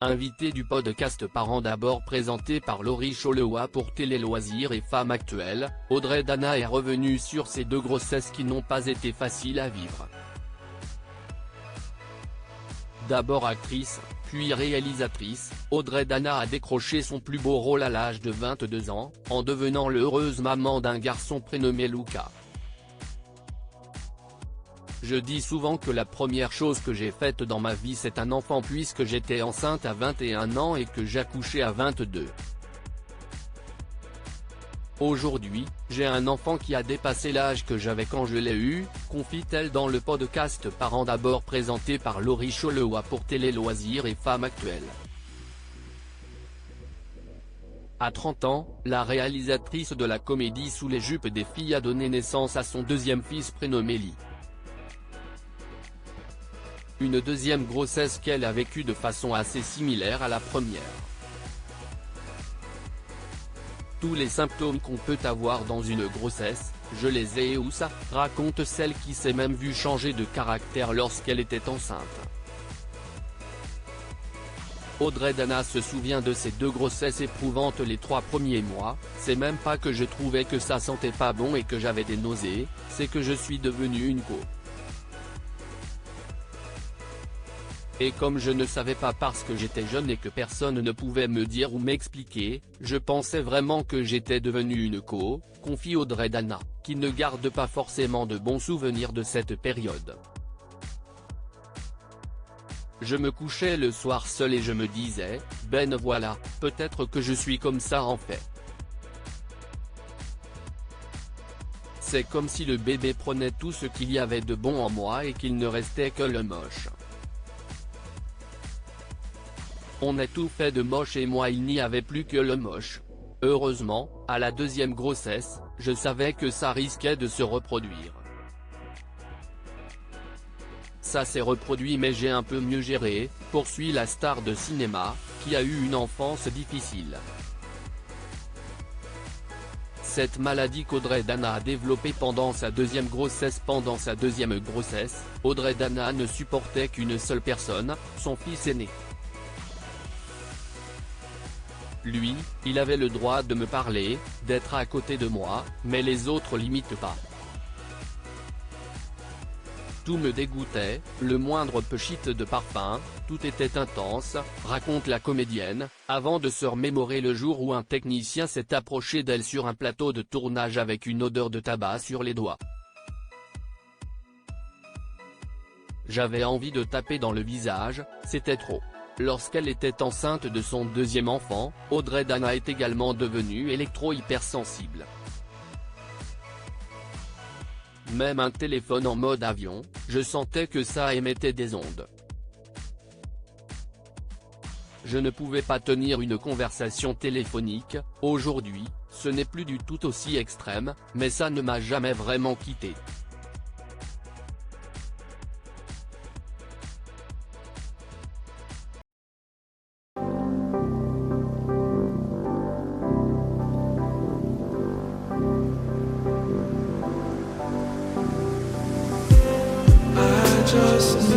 Invité du podcast Parents d'abord présenté par Laurie Cholewa pour Télé Loisirs et Femmes Actuelles, Audrey Dana est revenue sur ces deux grossesses qui n'ont pas été faciles à vivre. D'abord actrice, puis réalisatrice, Audrey Dana a décroché son plus beau rôle à l'âge de 22 ans, en devenant l'heureuse maman d'un garçon prénommé Luca. Je dis souvent que la première chose que j'ai faite dans ma vie c'est un enfant puisque j'étais enceinte à 21 ans et que j'accouchais à 22. Aujourd'hui, j'ai un enfant qui a dépassé l'âge que j'avais quand je l'ai eu, confie-t-elle dans le podcast Parents d'abord présenté par Laurie Cholewa pour Télé Loisirs et Femmes Actuelles. À 30 ans, la réalisatrice de la comédie Sous les jupes des filles a donné naissance à son deuxième fils prénommé Lee. Une deuxième grossesse qu'elle a vécue de façon assez similaire à la première. Tous les symptômes qu'on peut avoir dans une grossesse, je les ai où ça, raconte celle qui s'est même vue changer de caractère lorsqu'elle était enceinte. Audrey Dana se souvient de ces deux grossesses éprouvantes les 3 premiers mois, c'est même pas que je trouvais que ça sentait pas bon et que j'avais des nausées, c'est que je suis devenue une co. Et comme je ne savais pas parce que j'étais jeune et que personne ne pouvait me dire ou m'expliquer, je pensais vraiment que j'étais devenue une co, confie Audrey Dana, qui ne garde pas forcément de bons souvenirs de cette période. Je me couchais le soir seul et je me disais, ben voilà, peut-être que je suis comme ça en fait. C'est comme si le bébé prenait tout ce qu'il y avait de bon en moi et qu'il ne restait que le moche. On a tout fait de moche et moi il n'y avait plus que le moche. Heureusement, à la deuxième grossesse, je savais que ça risquait de se reproduire. Ça s'est reproduit mais j'ai un peu mieux géré, poursuit la star de cinéma, qui a eu une enfance difficile. Cette maladie qu'Audrey Dana a développée pendant sa deuxième grossesse. Pendant sa deuxième grossesse, Audrey Dana ne supportait qu'une seule personne, son fils aîné. Lui, il avait le droit de me parler, d'être à côté de moi, mais les autres limites pas. Tout me dégoûtait, le moindre pchit de parfum, tout était intense, raconte la comédienne, avant de se remémorer le jour où un technicien s'est approché d'elle sur un plateau de tournage avec une odeur de tabac sur les doigts. J'avais envie de taper dans le visage, c'était trop. Lorsqu'elle était enceinte de son deuxième enfant, Audrey Dana est également devenue électro-hypersensible. Même un téléphone en mode avion, je sentais que ça émettait des ondes. Je ne pouvais pas tenir une conversation téléphonique. Aujourd'hui, ce n'est plus du tout aussi extrême, mais ça ne m'a jamais vraiment quitté. Just